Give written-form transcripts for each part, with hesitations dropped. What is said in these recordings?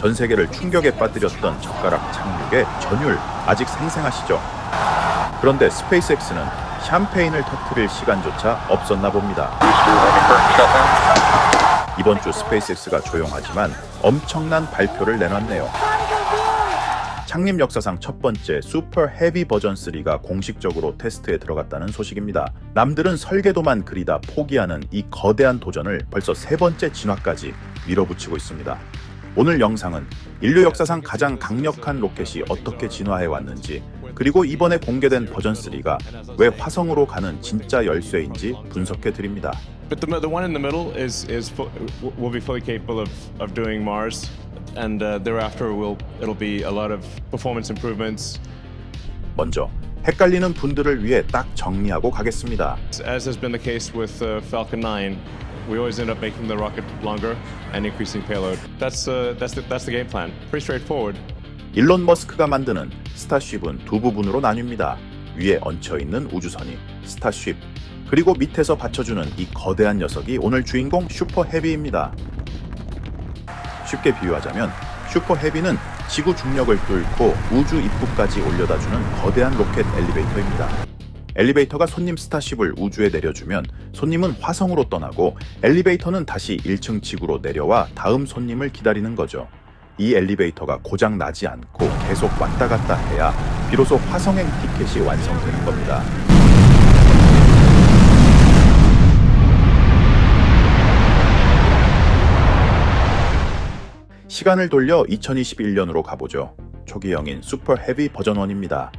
전 세계를 충격에 빠뜨렸던 젓가락 착륙의 전율 아직 생생하시죠? 그런데 스페이스X는 샴페인을 터뜨릴 시간조차 없었나 봅니다. 이번 주 스페이스X가 조용하지만 엄청난 발표를 내놨네요. 창립 역사상 첫 번째 슈퍼 헤비 버전 3가 공식적으로 테스트에 들어갔다는 소식입니다. 남들은 설계도만 그리다 포기하는 이 거대한 도전을 벌써 세 번째 진화까지 밀어붙이고 있습니다. 오늘 영상은 인류 역사상 가장 강력한 로켓이 어떻게 진화해 왔는지, 그리고 이번에 공개된 버전 3가 왜 화성으로 가는 진짜 열쇠인지 분석해 드립니다. But the one in the middle will be fully capable of doing Mars, and thereafter it'll be a lot of performance improvements. 먼저 헷갈리는 분들을 위해 딱 정리하고 가겠습니다. As has been the case with Falcon 9, we always end up making the rocket longer and increasing payload. That's the game plan. Pretty straightforward. 일론 머스크가 만드는 스타쉽은 두 부분으로 나뉩니다. 위에 얹혀있는 우주선이 스타쉽, 그리고 밑에서 받쳐주는 이 거대한 녀석이 오늘 주인공 슈퍼 헤비입니다. 쉽게 비유하자면 슈퍼 헤비는 지구 중력을 뚫고 우주 입구까지 올려다주는 거대한 로켓 엘리베이터입니다. 엘리베이터가 손님 스타쉽을 우주에 내려주면 손님은 화성으로 떠나고 엘리베이터는 다시 1층 지구로 내려와 다음 손님을 기다리는 거죠. 이 엘리베이터가 고장 나지 않고 계속 왔다 갔다 해야 비로소 화성행 티켓이 완성되는 겁니다. 시간을 돌려 2021년으로 가보죠. 초기형인 슈퍼 헤비 버전 1입니다.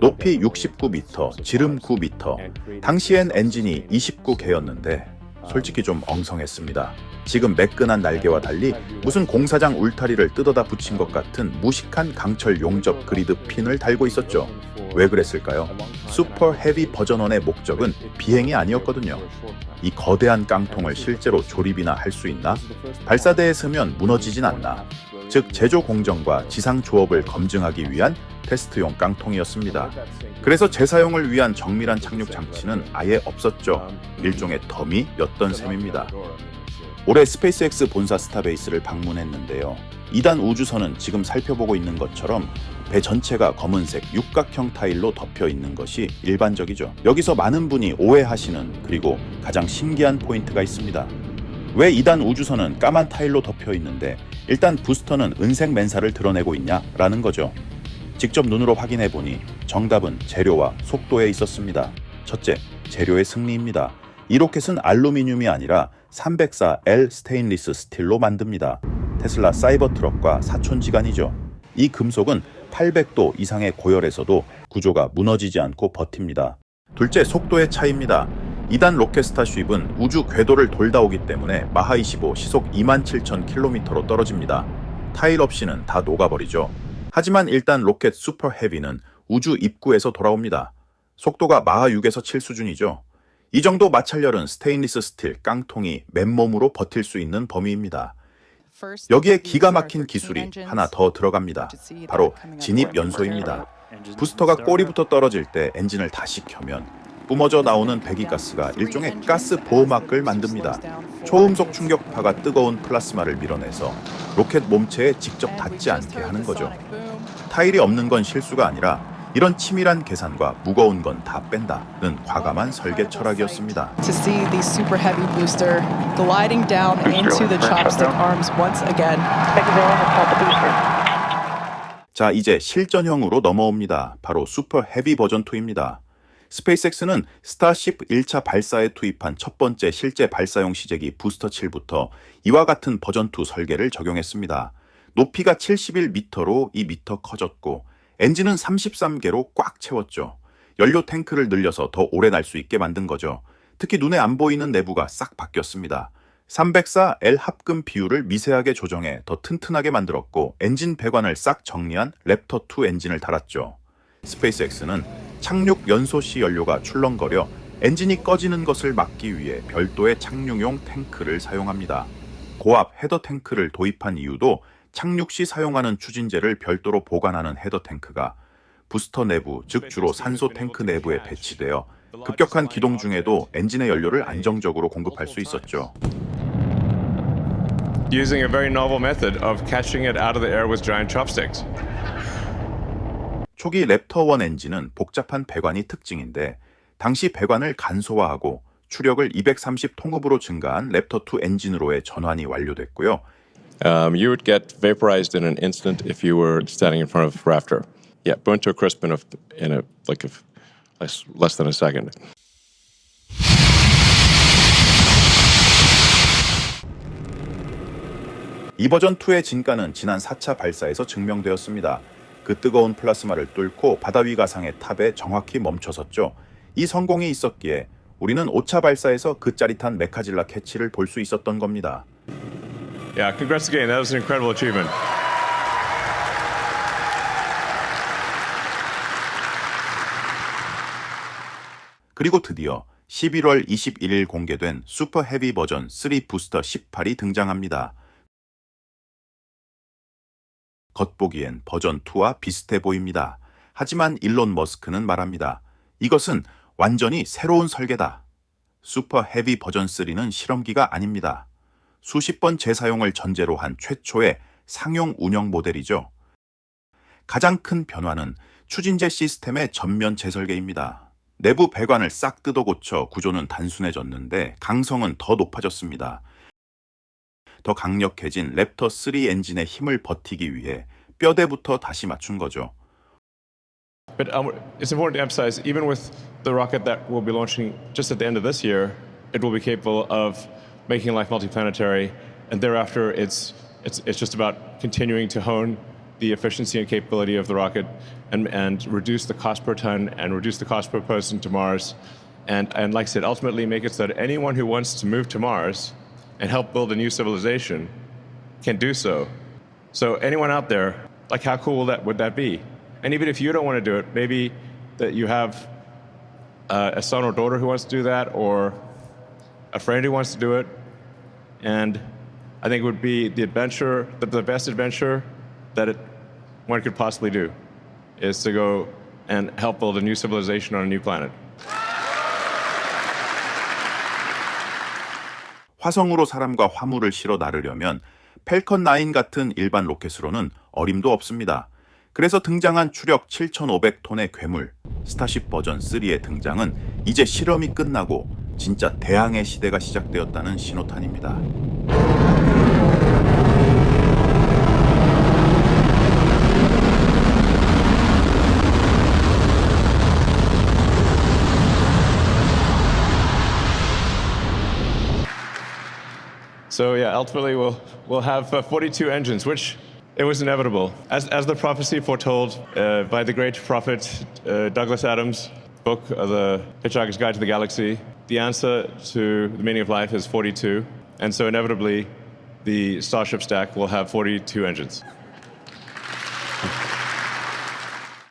높이 69m, 지름 9m, 당시엔 엔진이 29개였는데 솔직히 좀 엉성했습니다. 지금 매끈한 날개와 달리 무슨 공사장 울타리를 뜯어다 붙인 것 같은 무식한 강철 용접 그리드 핀을 달고 있었죠. 왜 그랬을까요? 슈퍼 헤비 버전 1의 목적은 비행이 아니었거든요. 이 거대한 깡통을 실제로 조립이나 할 수 있나? 발사대에 서면 무너지진 않나? 즉 제조 공정과 지상 조업을 검증하기 위한 테스트용 깡통이었습니다. 그래서 재사용을 위한 정밀한 착륙 장치는 아예 없었죠. 일종의 더미였던 셈입니다. 올해 스페이스X 본사 스타베이스를 방문했는데요. 2단 우주선은 지금 살펴보고 있는 것처럼 배 전체가 검은색 육각형 타일로 덮여 있는 것이 일반적이죠. 여기서 많은 분이 오해하시는, 그리고 가장 신기한 포인트가 있습니다. 왜 2단 우주선은 까만 타일로 덮여 있는데 일단 부스터는 은색 맨살을 드러내고 있냐라는 거죠. 직접 눈으로 확인해 보니 정답은 재료와 속도에 있었습니다. 첫째, 재료의 승리입니다. 이 로켓은 알루미늄이 아니라 304L 스테인리스 스틸로 만듭니다. 테슬라 사이버 트럭과 사촌지간이죠. 이 금속은 800도 이상의 고열에서도 구조가 무너지지 않고 버팁니다. 둘째, 속도의 차이입니다. 2단 로켓 스타쉽은 우주 궤도를 돌다 오기 때문에 마하 25 시속 27,000km로 떨어집니다. 타일 없이는 다 녹아버리죠. 하지만 1단 로켓 슈퍼 헤비는 우주 입구에서 돌아옵니다. 속도가 마하 6에서 7 수준이죠. 이 정도 마찰열은 스테인리스 스틸 깡통이 맨몸으로 버틸 수 있는 범위입니다. 여기에 기가 막힌 기술이 하나 더 들어갑니다. 바로 진입 연소입니다. 부스터가 꼬리부터 떨어질 때 엔진을 다시 켜면 뿜어져 나오는 배기가스가 일종의 가스 보호막을 만듭니다. 초음속 충격파가 뜨거운 플라스마를 밀어내서 로켓 몸체에 직접 닿지 않게 하는 거죠. 타일이 없는 건 실수가 아니라 이런 치밀한 계산과 무거운 건 다 뺀다는 과감한 설계 철학이었습니다. To see the super heavy booster gliding down into the chopstick arms once again. 자, 이제 실전형으로 넘어옵니다. 바로 슈퍼 헤비 버전 2입니다. 스페이스X는 스타쉽 1차 발사에 투입한 첫 번째 실제 발사용 시제기 부스터 7부터 이와 같은 버전 2 설계를 적용했습니다. 높이가 71m로 2m 커졌고 엔진은 33개로 꽉 채웠죠. 연료 탱크를 늘려서 더 오래 날 수 있게 만든 거죠. 특히 눈에 안 보이는 내부가 싹 바뀌었습니다. 304L 합금 비율을 미세하게 조정해 더 튼튼하게 만들었고 엔진 배관을 싹 정리한 랩터2 엔진을 달았죠. 스페이스X는 착륙 연소 시 연료가 출렁거려 엔진이 꺼지는 것을 막기 위해 별도의 착륙용 탱크를 사용합니다. 고압 헤더 탱크를 도입한 이유도 착륙 시 사용하는 추진제를 별도로 보관하는 헤더 탱크가 부스터 내부, 즉 주로 산소 탱크 내부에 배치되어 급격한 기동 중에도 엔진의 연료를 안정적으로 공급할 수 있었죠. using a very novel method of catching it out of the air with giant chopsticks. 초기 랩터 1 엔진은 복잡한 배관이 특징인데 당시 배관을 간소화하고 추력을 230 통흡으로 증가한 랩터 2 엔진으로의 전환이 완료됐고요. You would get vaporized in an instant if you were standing in front of a rafter. Yeah, burnt to a crisp in less than a second. 이 버전 2의 진가는 지난 4차 발사에서 증명되었습니다. 그 뜨거운 플라스마를 뚫고 바다 위 가상의 탑에 정확히 멈춰섰죠. 이 성공이 있었기에 우리는 5차 발사에서 그 짜릿한 메카질라 캐치를 볼 수 있었던 겁니다. Yeah, congrats again. That was an incredible achievement. 그리고 드디어 11월 21일 공개된 슈퍼 헤비 버전 3 부스터 18이 등장합니다. 겉보기엔 버전 2와 비슷해 보입니다. 하지만 일론 머스크는 말합니다. 이것은 완전히 새로운 설계다. 슈퍼 헤비 버전 3는 실험기가 아닙니다. 수십 번 재사용을 전제로 한 최초의 상용 운영 모델이죠. 가장 큰 변화는 추진제 시스템의 전면 재설계입니다. 내부 배관을 싹 뜯어 고쳐 구조는 단순해졌는데 강성은 더 높아졌습니다. 더 강력해진 랩터 3 엔진의 힘을 버티기 위해 뼈대부터 다시 맞춘 거죠. But it's important to emphasize, even with the rocket that we'll be launching just at the end of this year, it will be capable of making life multiplanetary, and thereafter it's just about continuing to hone the efficiency and capability of the rocket and reduce the cost per ton and reduce the cost per person to Mars. And like I said, ultimately make it so that anyone who wants to move to Mars and help build a new civilization can do so. So anyone out there, like how cool would that be? And even if you don't want to do it, maybe that you have a son or daughter who wants to do that, or a friend who wants to do it. And I think it would be the best adventure that one could possibly do, is to go and help build a new civilization on a new planet. 화성으로 사람과 화물을 실어 나르려면 펠컨 9 같은 일반 로켓으로는 어림도 없습니다. 그래서 등장한 추력 7,500톤의 괴물 스타쉽 버전 3의 등장은 이제 실험이 끝나고 진짜 대항해 시대가 시작되었다는 신호탄입니다. So yeah, ultimately we'll have 42 engines, which it was inevitable. As the prophecy foretold by the great prophet Douglas Adams' book, The Hitchhiker's Guide to the Galaxy, the answer to the meaning of life is 42. And so inevitably, the Starship stack will have 42 engines.